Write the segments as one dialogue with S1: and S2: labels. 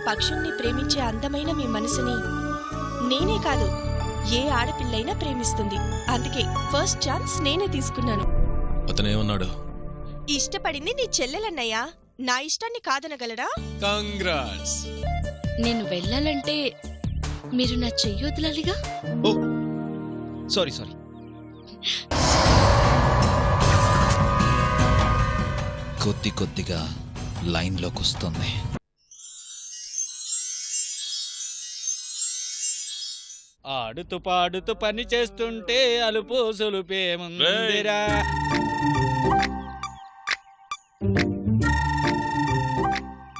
S1: పక్షుల్ని ప్రేమించే అందమైన మీ మనసుని నేనే కాదు ఏ ఆడపిల్లైనా ప్రేమిస్తుంది. అందుకే ఫస్ట్ ఛాన్స్ నేనే తీసుకున్నాను.
S2: అతనేమన్నాడు?
S1: ఇష్టపడింది నీ చెల్లెలన్నయ్యా, నా ఇష్టాన్ని కాదనగలడా?
S2: కంగ్రాట్స్.
S3: నేను వెళ్ళాలంటే మీరు నా చెయ్యి వదలాలిగా.
S2: ఓ సారీ. కొద్దిగా లైన్లోకి వస్తుంది.
S4: ఆడుతూ పాడుతూ పని చేస్తుంటే అలుపు సులుపేముందిరా.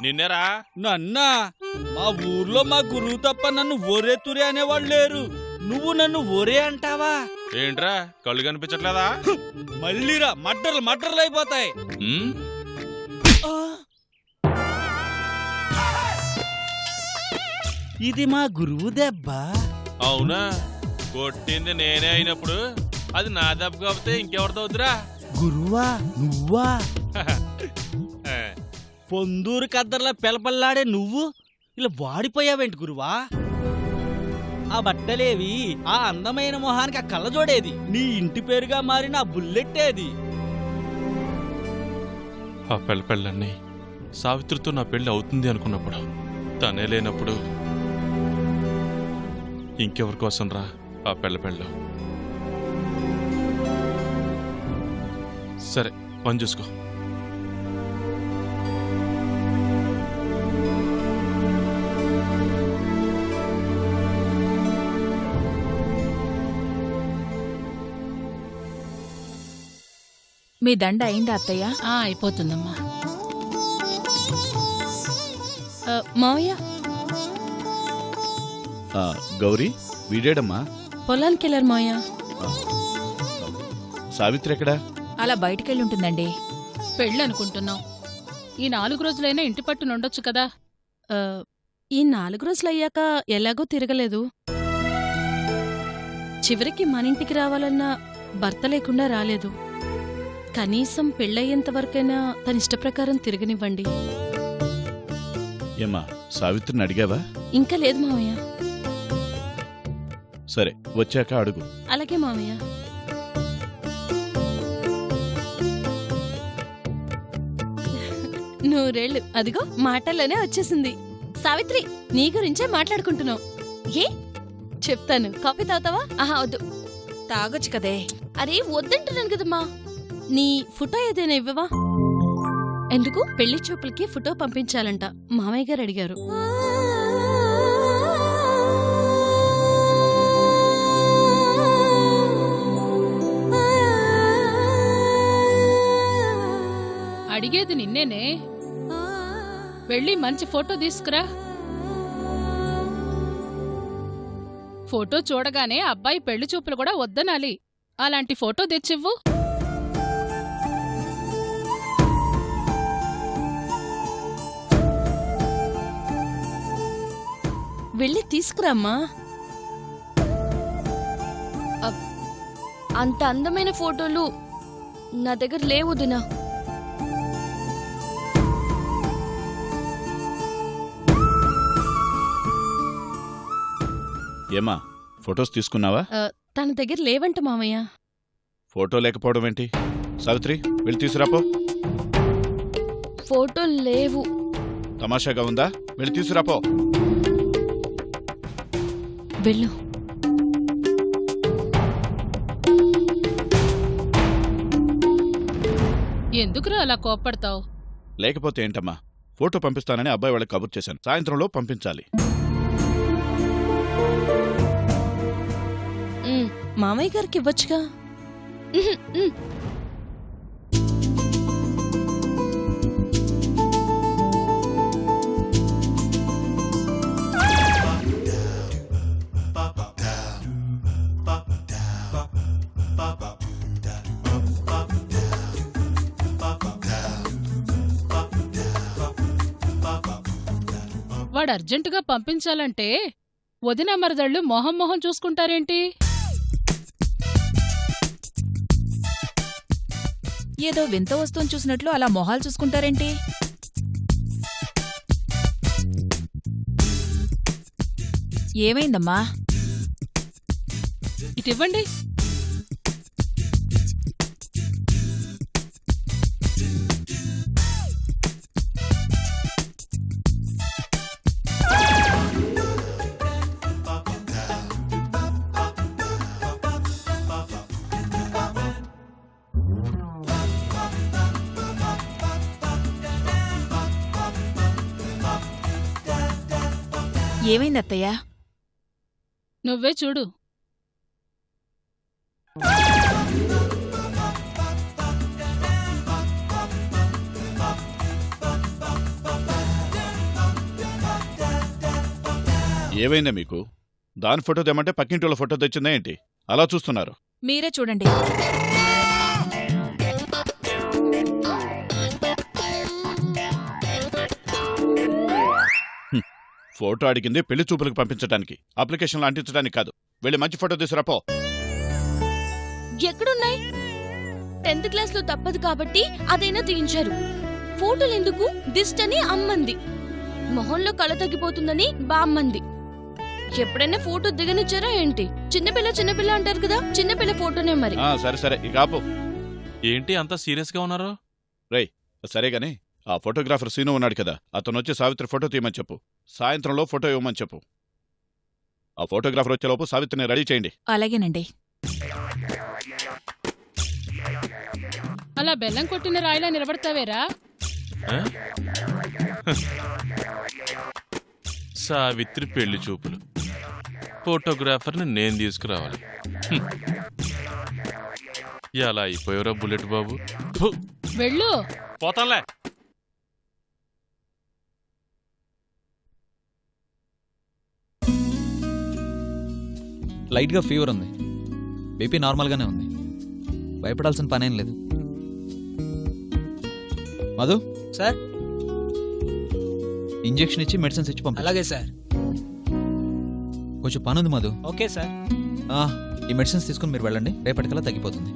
S5: నిన్నేరా?
S4: నన్నా? మా ఊర్లో మా గురువు తప్ప నన్ను ఒరే తురే అనేవాళ్ళు లేరు. నువ్వు నన్ను ఒరే అంటావా?
S5: ఏంట్రా కళ్ళు కనిపించట్లేదా?
S4: మళ్ళీరా మట్టర్లు అయిపోతాయి. ఇది మా గురువు దెబ్బ.
S5: అవునా? కొట్టింది నేనే అయినప్పుడు అది నా దెబ్బ కాకపోతే ఇంకెవరిదవుతురా?
S4: గురువా నువ్వా? పొందూరు కద్దర్లా పెలపల్లాడే నువ్వు ఇలా వాడిపోయావేంటి గురువా? ఆ బట్టలేవి, ఆ అందమైన మొహానికి ఆ కళ్ళజోడేది, నీ ఇంటి పేరుగా మారిన ఆ బుల్లెట్టేది?
S5: ఆ పెళ్ళన్నీ సావిత్రితో నా పెళ్లి అవుతుంది అనుకున్నప్పుడు, తనే లేనప్పుడు ఇంకెవరి కోసం రా ఆ పెళ్ళ. సరే పని చూసుకో.
S6: మీ దండ అయిందా అత్తయ్య?
S3: అయిపోతుందమ్మా. మావయ్య,
S7: గౌరీ వీడేడమ్మా?
S3: పొలానికి వెళ్ళారు మావయ్య.
S7: సావిత్రి ఎక్కడా?
S6: అలా బయటికెళ్ళుంటుందండి.
S8: పెళ్ళనుకుంటున్నాం. ఈ 4 రోజులైనా ఇంటి పట్టునుండొచ్చు కదా.
S3: ఈ 4 రోజులయ్యాక ఎలాగో తిరగలేదు. చివరికి మనింటికి రావాలన్నా భర్త లేకుండా రాలేదు. కనీసం పెళ్ళయ్యేంత వరకైనా తన ఇష్టప్రకారం తిరగనివ్వండి.
S7: ఏమ్మా సావిత్రిని అడిగావా?
S3: ఇంకా లేదు మావయ్య.
S7: సరే వచ్చాక అడుగు.
S3: అలాగే మావయ్య. నూరేళ్ళు. అదిగో మాటల్లోనే వచ్చేసింది. సావిత్రి, నీ గురించే మాట్లాడుకుంటున్నావు. ఏ చెప్తాను, కాఫీ తాగుతావా? ఆహా వద్దు.
S6: తాగొచ్చు కదే.
S3: అరే వద్దంటున్నాను కదమ్మా. నీ ఫోటో ఏదైనా ఇవ్వవా? ఎందుకు? పెళ్లి చూపులకి ఫోటో పంపించాలంట, మామయ్య గారు అడిగారు.
S8: అడిగేది నిన్నేనే. వెళ్ళి మంచి ఫోటో తీసుకురా. ఫోటో చూడగానే అబ్బాయి పెళ్లి చూపులు కూడా వద్దనాలి. అలాంటి ఫోటో తెచ్చివ్వు.
S3: వెళ్ళి తీసుకురామ్మా.
S1: అంత అందమైన ఫోటోలు నా దగ్గర లేవు దినా.
S7: ఏమా ఫొటోస్ తీసుకున్నావా?
S3: తన దగ్గర లేవంట మామయ్య.
S7: ఫోటో లేకపోవడం ఏంటి? సావిత్రి వెళ్ళి తీసుకురాపో.
S1: ఫోటోలు లేవు.
S7: తమాషాగా ఉందా? వెళ్ళి తీసుకురాపో.
S3: వెళ్ళు.
S8: ఎందుకురా అలా కోప్పడతావు?
S7: లేకపోతే ఏంటమ్మా, ఫోటో పంపిస్తానని అబ్బాయి వాళ్ళకి కబుర్ చేశాను. సాయంత్రంలో పంపించాలి.
S3: మామయ్య గారికి ఇవ్వచ్చుగా.
S8: వాడు అర్జెంటుగా పంపించాలంటే వదిన మరదళ్ళు మొహం మొహం చూసుకుంటారేంటి?
S6: ఏదో వింత వస్తువుని చూసినట్లు అలా మొహాలు చూసుకుంటారేంటి? ఏమైందమ్మా?
S8: ఇటివ్వండి.
S6: ఏమైంది అత్తయ్య?
S8: నువ్వే చూడు.
S7: ఏమైందా మీకు? దాని ఫోటో తెమ్మంటే పక్కింటి వాళ్ళ ఫోటో తెచ్చిందా ఏంటి? అలా చూస్తున్నారు.
S6: మీరే చూడండి.
S7: ఫోటో అడిగింది పెళ్లి చూపులకు పంపించడానికి, అప్లికేషన్లు అంటించడానికి కాదు. వెళ్ళి మంచి ఫోటో తీసుకురాపో.
S3: ఎక్కడున్నాయి? 10th క్లాస్లో తప్పదు కాబట్టి అదైనా తీయించారు. ఫోటోలెందుకు? దిష్టని అమ్మంది, మొహంలో కళ తగ్గిపోతుందని బామ్మంది. ఎప్పుడైనా ఫోటో దిగనిచ్చారా ఏంటి? చిన్నపిల్ల అంటారు కదా, చిన్నపిల్ల ఫోటోనే మరి.
S7: సరే సరే, ఇక ఆపు.
S5: ఏంటి అంత సీరియస్ గా ఉన్నారు?
S7: సరే గాని ఆ ఫోటోగ్రాఫర్ సీను ఉన్నాడు కదా, అతను వచ్చి సావిత్రి ఫోటో తీయమని చెప్పు. సాయంత్రంలో ఫోటో ఇవ్వమని చెప్పు. ఆ ఫోటోగ్రాఫర్ వచ్చేలోపు సావిత్రిని రెడీ చేయండి.
S6: అలాగేనండి.
S8: అలా బెల్లం కొట్టిన రాయిలా నిలబడతావేరా?
S5: సావిత్రి పెళ్లి చూపులు, ఫోటోగ్రాఫర్ని నేను తీసుకురావాలి. ఎలా అయిపోయారా బుల్లెట్ బాబు?
S8: వెళ్ళు.
S5: పోతాంలే.
S9: లైట్గా ఫీవర్ ఉంది, బీపీ నార్మల్గానే ఉంది, భయపడాల్సిన పనేం లేదు. మధు
S10: సార్,
S9: ఇంజెక్షన్ ఇచ్చి మెడిసిన్స్ ఇచ్చి పంపి.
S10: అలాగే సార్.
S9: కొంచెం పని ఉంది మధు.
S10: Okay sir.
S9: ఈ మెడిసిన్స్ తీసుకుని మీరు వెళ్ళండి, రేపటికల్లా తగ్గిపోతుంది.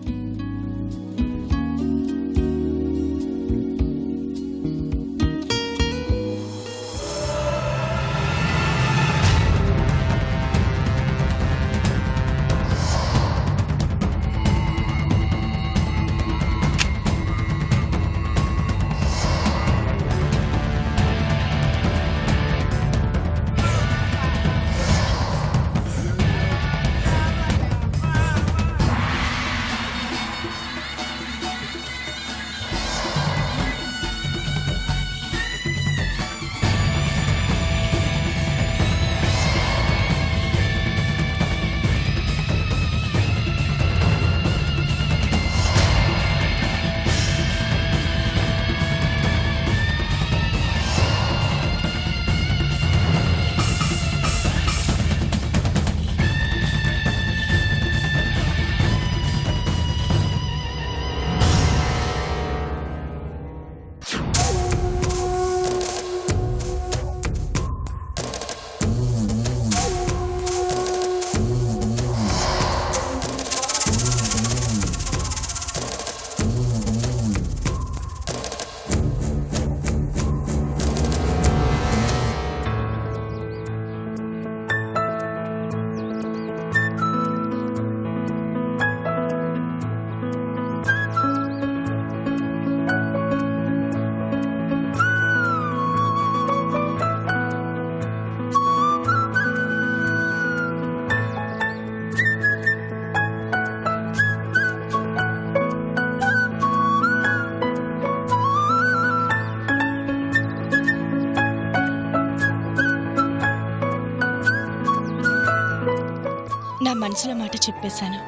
S1: నా మనసులో మాట చెప్పేశాను.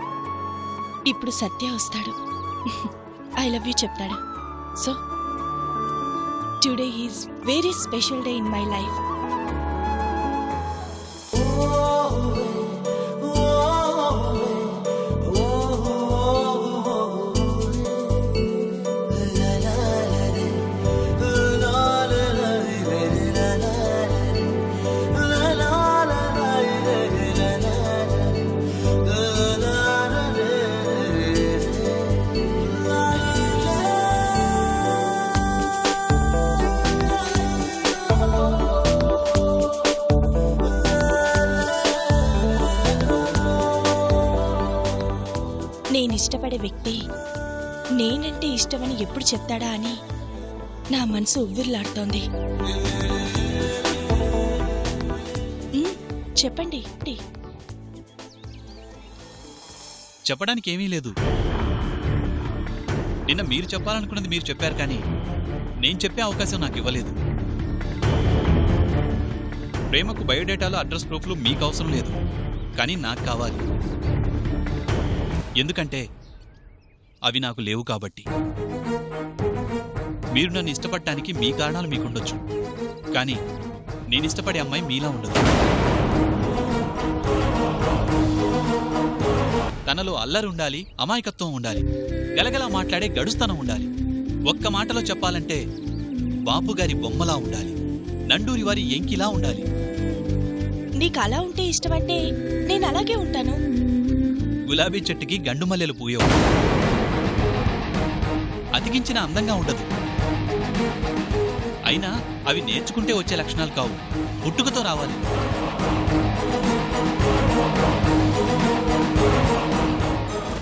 S1: ఇప్పుడు సత్య వస్తాడు, ఐ లవ్ యూ చెప్తాడు. So today is very special day in my life. ఇష్టపడే వ్యక్తి నేనంటే ఇష్టమని ఎప్పుడు చెప్తాడా అని నా మనసు ఉవ్విర్లాడుతోంది. చెప్పండి.
S9: చెప్పడానికి ఏమీ లేదు. నిన్న మీరు చెప్పాలనుకున్నది మీరు చెప్పారు, కానీ నేను చెప్పే అవకాశం నాకు ఇవ్వలేదు. ప్రేమకు బయోడేటాలో అడ్రస్ ప్రూఫ్లు మీకు అవసరం లేదు, కానీ నాకు కావాలి. ఎందుకంటే అవి నాకు లేవు కాబట్టి. మీరు నన్ను ఇష్టపడటానికి మీ కారణాలు మీకుండొచ్చు, కానీ నేను ఇష్టపడే అమ్మాయి మీలా ఉండదు. తనలో అల్లరి ఉండాలి, అమాయకత్వం ఉండాలి, గలగలా మాట్లాడే గడుస్తనం ఉండాలి. ఒక్క మాటలో చెప్పాలంటే బాపుగారి బొమ్మలా ఉండాలి, నండూరి వారి ఎంకిలా ఉండాలి.
S1: నీకు అలా ఉంటే ఇష్టమంటే నేను అలాగే ఉంటాను.
S9: గులాబీ చెట్టుకి గండు మల్లెలు పూయవు, అతికించిన అందంగా ఉండదు. అయినా అవి నేర్చుకుంటే వచ్చే లక్షణాలు కావు, పుట్టుకతో రావాలి.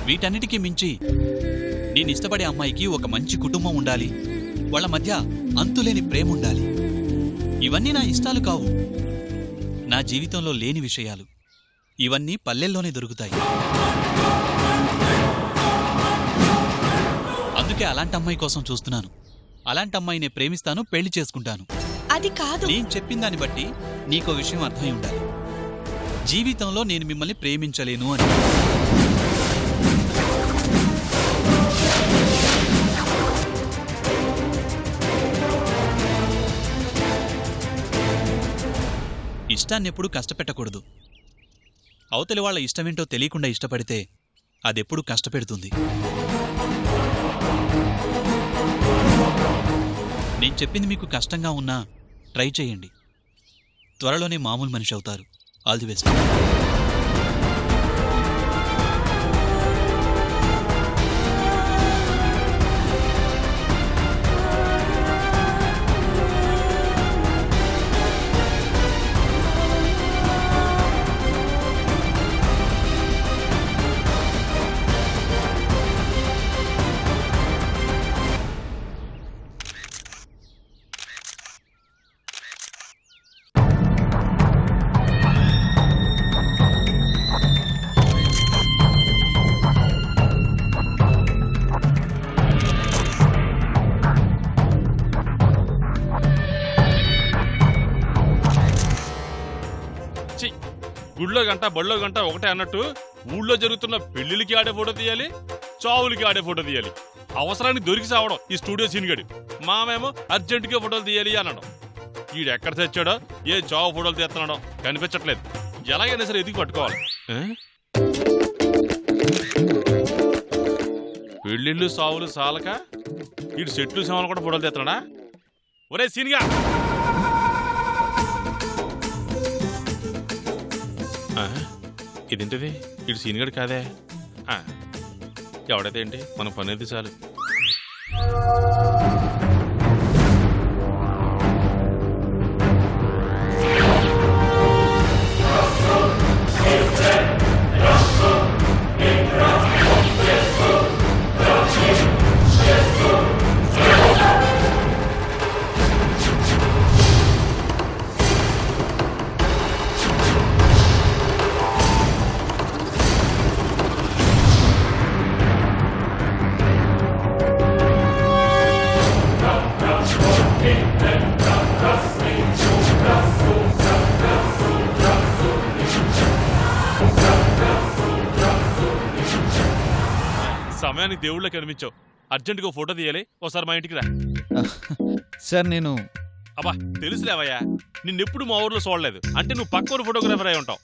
S9: వీటన్నిటికీ మించి నేను ఇష్టపడే అమ్మాయికి ఒక మంచి కుటుంబం ఉండాలి, వాళ్ళ మధ్య అంతులేని ప్రేమ ఉండాలి. ఇవన్నీ నా ఇష్టాలు కావు, నా జీవితంలో లేని విషయాలు. ఇవన్నీ పల్లెల్లోనే దొరుకుతాయి. అందుకే అలాంటి అమ్మాయి కోసం చూస్తున్నాను. అలాంటి అమ్మాయిని ప్రేమిస్తాను, పెళ్లి చేసుకుంటాను.
S1: అది కాదు.
S9: నేను చెప్పిన దాన్ని బట్టి నీకో విషయం అర్థమై ఉండాలి. జీవితంలో నేను మిమ్మల్ని ప్రేమించలేను అని. ఇష్టాన్ని ఎప్పుడూ కష్టపెట్టకూడదు. అవతలి వాళ్ళ ఇష్టమేంటో తెలియకుండా ఇష్టపడితే అదెప్పుడు కష్టపెడుతుంది. నేను చెప్పింది మీకు కష్టంగా ఉన్నా ట్రై చేయండి. త్వరలోనే మామూలు మనిషి అవుతారు. All the best.
S5: గుళ్ళో గంట బళ్ళో గంట ఒకటే అన్నట్టు ఊళ్ళో జరుగుతున్న పెళ్లికి ఆడే ఫోటో తీయాలి, చావులకి ఆడే ఫోటో తీయాలి. అవసరానికి దొరికి సావడం ఈ స్టూడియో సీన్గడి. మామేమో అర్జెంటుగా ఫోటోలు తీయాలి అనడం. ఈడెక్కడ తెచ్చాడో ఏ చావు ఫోటోలు తీస్తున్నాడో కనిపించట్లేదు. ఎలాగైనా సరే ఎదిగి పట్టుకోవాలి. పెళ్ళిళ్ళు సావులు సాలక ఈడు చెట్లు సావులు కూడా ఫోటోలు తీస్తున్నాడా? ఒరే సీన్గా, ఇదేంటిది? ఇటు సీనిగడు కాదే. ఎవడైతే ఏంటి, మన పని అయితే చాలు. సమయానికి దేవుళ్ళకి కనిపించావు. అర్జెంటుగా ఫోటో తీయాలి, ఒకసారి మా ఇంటికి రా.
S9: సార్ నేను
S5: అబ్బా తెలుసులేవయ్యా, నిన్నెప్పుడు మా ఊర్లో చూడలేదు. అంటే నువ్వు పక్కన ఫోటోగ్రాఫర్ అయి ఉంటావు.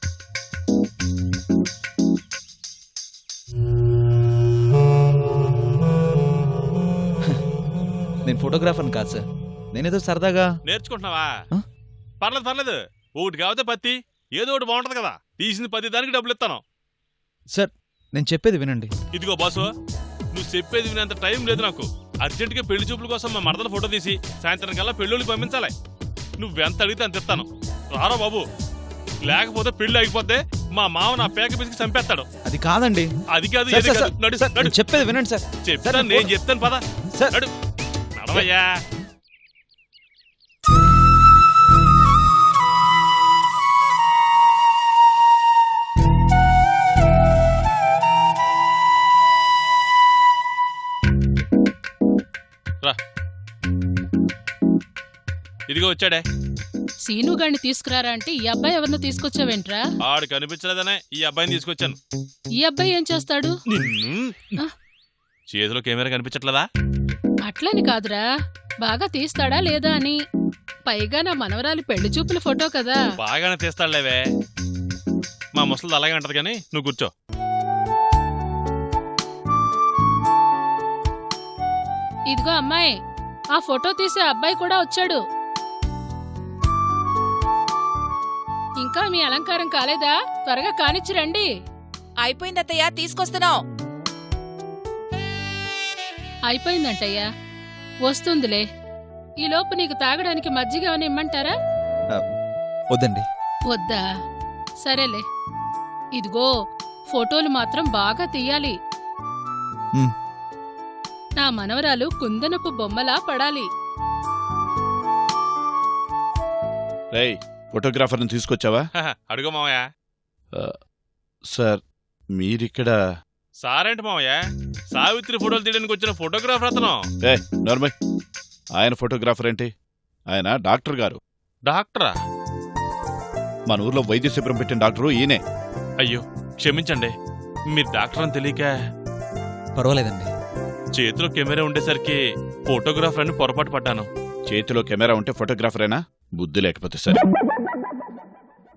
S9: నేను ఫోటోగ్రాఫర్ని కాదు సార్, నేనేదో సరదాగా
S5: నేర్చుకుంటున్నావా? పర్లేదు పర్లేదు, ఒకటి కాకపోతే పత్తి ఏదో ఒకటి బాగుంటది కదా. తీసింది 10 దానికి డబ్బులు ఇస్తాను.
S9: సార్ నేను చెప్పేది వినండి.
S5: ఇదిగో బాసు, నువ్వు చెప్పేది వినేంత టైం లేదు నాకు. అర్జెంటుగా పెళ్లి చూపుల కోసం మా మరదల ఫోటో తీసి సాయంత్రం కల్లా పెళ్ళోళ్ళకి పంపించాలి. నువ్వెంత అడిగితే అంత ఇస్తాను. రారా బాబు, లేకపోతే పెళ్లి ఆగిపోతే మా మామ నా పేక పిసికి చంపేస్తాడు.
S10: అది కాదండి.
S5: అది కాదు
S10: సార్,
S5: ఇది
S10: సార్,
S5: కాదు. నడు,
S10: సార్,
S5: నడు.
S10: నేను చెప్పేది వినండి సార్.
S5: చెప్తాను, నేను చెప్తాను పద.
S10: సార్.
S5: నడు, నడవయ్యా. రా, ఇదిగో వచ్చాడే.
S8: సీనుగాడిని తీసుకురారా అంటే ఈ అబ్బాయి ఎవరినో తీసుకొచ్చావేంట్రా?
S5: ఆడు కనిపించలేదనే ఈ అబ్బాయిని తీసుకొచ్చాను.
S8: ఈ అబ్బాయి ఏం చేస్తాడు?
S5: నిన్ను చేతిలో కెమెరా కనిపించట్లేదా?
S8: అట్లని కాదురా, బాగా తీస్తాడా లేదా అని. పైగా నా మనవరాలి పెళ్లి చూపుల ఫోటో కదా.
S5: బాగానే తీస్తాడులేవే. మా ముసలిది అలాగే అంటది కానీ నువ్వు కూర్చో.
S8: ఇదిగో అమ్మాయి, ఆ ఫోటో తీసే అబ్బాయి కూడా వచ్చాడు. ఇంకా మీ అలంకారం కాలేదా? త్వరగా కానిచ్చి రండి.
S6: అయిపోయింది అత్తయ్య, తీసుకొస్తున్నావు.
S8: అయిపోయిందంటయ్యా, వస్తుందిలే. ఈలోపు నీకు తాగడానికి మజ్జిగ ఏమైనా ఇమ్మంటారా?
S10: వద్దండి.
S8: వద్దా? సరేలే. ఇదిగో ఫోటోలు మాత్రం బాగా తీయాలి.
S10: ఉమ్.
S8: నా మనవరాలు కుందనపు బొమ్మలా పడాలి.
S7: రేయ్, ఫోటోగ్రాఫర్ని తీసుకొచ్చావా?
S5: అడుగు మావయ్య.
S7: సార్, మీరిక్కడ?
S5: సారేంటి మావయ్య, సావిత్రి ఫోటోలు తీయడానికి వచ్చిన ఫోటోగ్రాఫర్ అతను.
S7: నార్మల్, ఆయన ఫోటోగ్రాఫర్ ఏంటి? ఆయన డాక్టర్ గారు.
S5: డాక్టరా?
S7: మన ఊర్లో వైద్య శిబిరం పెట్టిన డాక్టరు ఈయనే.
S5: అయ్యో క్షమించండి, మీరు డాక్టర్ అని తెలియక.
S10: పర్వాలేదండి.
S5: చేతిలో కెమెరా ఉండేసరికి ఫోటోగ్రాఫర్ అని పొరపాటు పడ్డాను.
S7: చేతిలో కెమెరా ఉంటే ఫోటోగ్రాఫరేనా? బుద్ధి లేకపోతే సరే.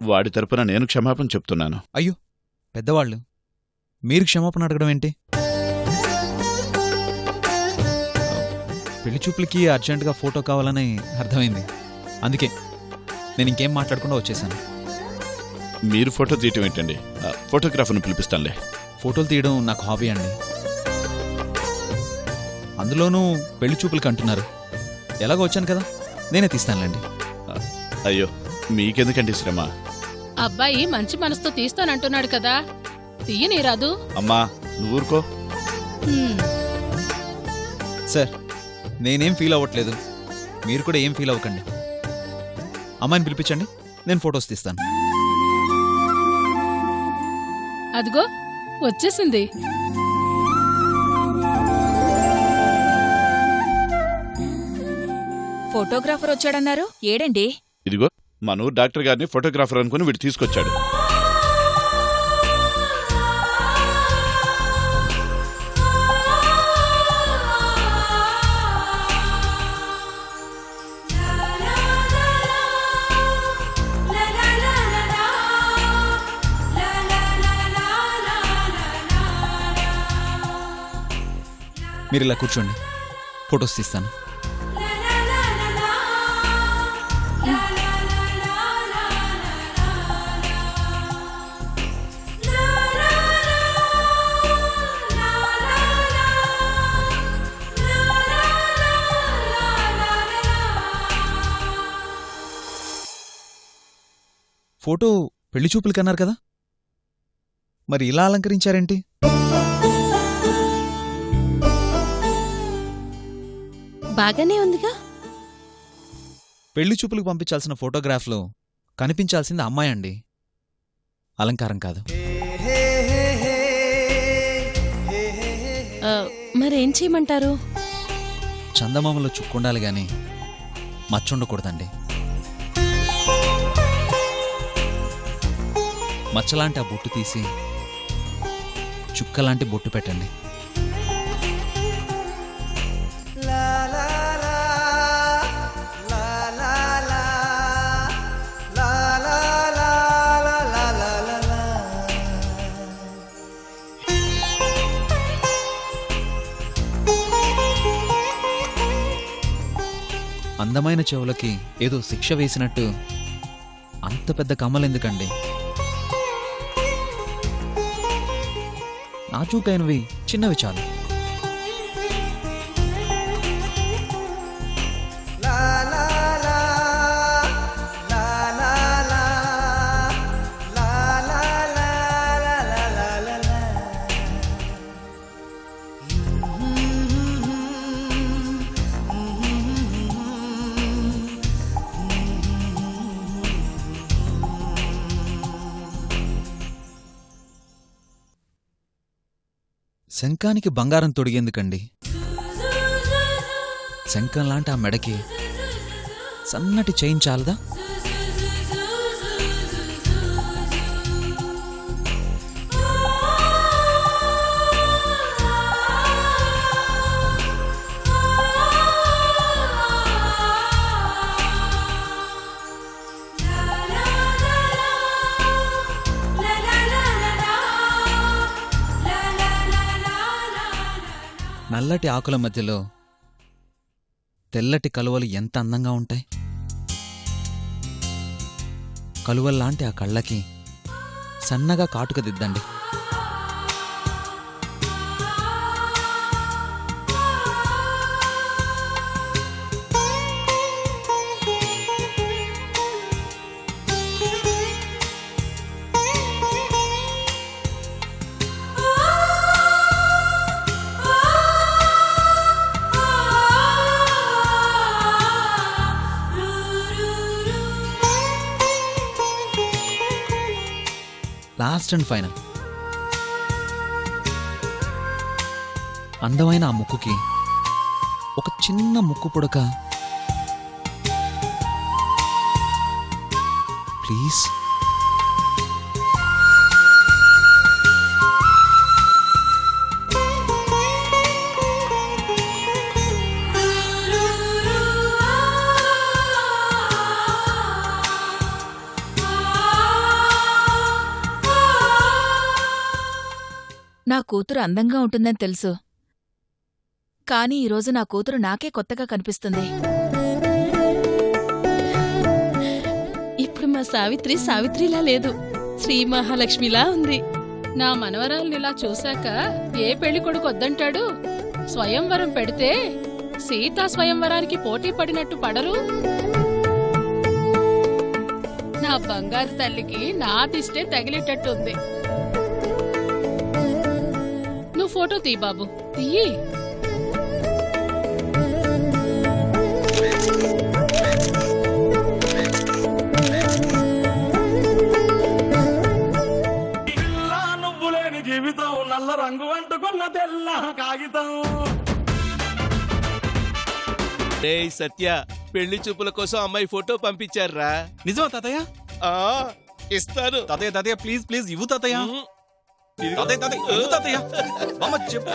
S7: వాడి తరపున నేను క్షమాపణ చెప్తున్నాను.
S10: అయ్యో, పెద్దవాళ్ళు మీరు క్షమాపణ అడగడం ఏంటి? పెళ్లి చూపులకి అర్జెంటుగా ఫోటో కావాలని అర్థమైంది. అందుకే నేను ఇంకేం మాట్లాడకుండా వచ్చేసాను.
S7: మీరు ఫోటో తీయటం ఏంటండి? ఫోటోగ్రాఫర్ని పిలిపిస్తానులే.
S10: ఫోటోలు తీయడం నాకు హాబీ అండి. అందులోనూ పెళ్లి చూపులకి అంటున్నారు. ఎలాగో వచ్చాను కదా, నేనే తీస్తానులేండి.
S7: అయ్యో, మీకెందుకండి శ్రమ?
S8: అబ్బాయి మంచి మనసుతో తీస్తానంటున్నాడు కదా, తీయని రాదు.
S7: అమ్మా, నువ్వు ఊరుకో.
S10: సార్, నేనేం ఫీల్ అవ్వట్లేదు, మీరు కూడా ఏం ఫీల్ అవ్వకండి. అమ్మాయిని పిలిపించండి, నేను ఫొటోస్ తీస్తాను.
S8: అదిగో వచ్చేసింది.
S6: ఫోటోగ్రాఫర్ వచ్చాడన్నారు, ఏడండి?
S7: ఇదిగో మన ఊరు డాక్టర్ గారిని ఫోటోగ్రాఫర్ అనుకుని వీడు తీసుకొచ్చాడు.
S10: మీరు ఇలా కూర్చోండి, ఫొటోస్ తీస్తాను. ఫోటో పెళ్లి చూపులకి అన్నారు కదా, మరి ఇలా అలంకరించారేంటి?
S3: బాగానే ఉందిగా.
S10: పెళ్లి చూపులకు పంపించాల్సిన ఫోటోగ్రాఫ్లో కనిపించాల్సింది అమ్మాయి అండి, అలంకారం కాదు.
S3: మరేం చేయమంటారు?
S10: చందమామలో చుక్కుండాలి గాని మచ్చుండకూడదండి. మచ్చలాంటి ఆ బొట్టు తీసి చుక్కలాంటి బొట్టు పెట్టండి. అందమైన చెవులకి ఏదో శిక్ష వేసినట్టు అంత పెద్ద కమ్మలెందుకండి? నాజూకైనవి చిన్నవి చాలు. శంఖానికి బంగారం తొడిగేందుకండి? శంఖం లాంటి ఆ మెడకి సన్నటి చైన్ చాలదా? నల్లటి ఆకుల మధ్యలో తెల్లటి కలువలు ఎంత అందంగా ఉంటాయి. కలువల్లాంటి ఆ కళ్ళకి సన్నగా కాటుక దిద్దండి. లాస్ట్ అండ్ ఫైనల్, అందమైన ఆ ముక్కుకి ఒక చిన్న ముక్కు పుడక ప్లీజ్.
S6: నా కూతురు అందంగా ఉంటుందని తెలుసు, కానీ ఈరోజు నా కూతురు నాకే కొత్తగా కనిపిస్తుంది.
S3: ఇప్పుడు మా సావిత్రి సావిత్రిలా లేదు, శ్రీ మహాలక్ష్మిలా ఉంది.
S8: నా మనవరాల్నిలా చూశాక ఏ పెళ్లి కొడుకు వద్దంటాడు? స్వయంవరం పెడితే సీతా స్వయంవరానికి పోటీ పడినట్టు పడరు. నా బంగారు తల్లికి నా దిష్టే తగిలేటట్టుంది. నువ్వు ఫోటో తీ బాబు, తీయి.
S4: నువ్వు లేని జీవితం నల్ల రంగు అంటుకున్న తెల్ల కాగితం.
S11: సత్య, పెళ్లి చూపుల కోసం అమ్మాయి ఫోటో పంపించారా?
S9: నిజమా తాతయ్య?
S11: ఇస్తాను.
S9: తాతయ్య తాతయ్య ప్లీజ్ ప్లీజ్ ఇవ్వు తాతయ్య. తాతయ్య తాతయ్య ఇవ్వు తాతయ్య. మామ చెప్పు.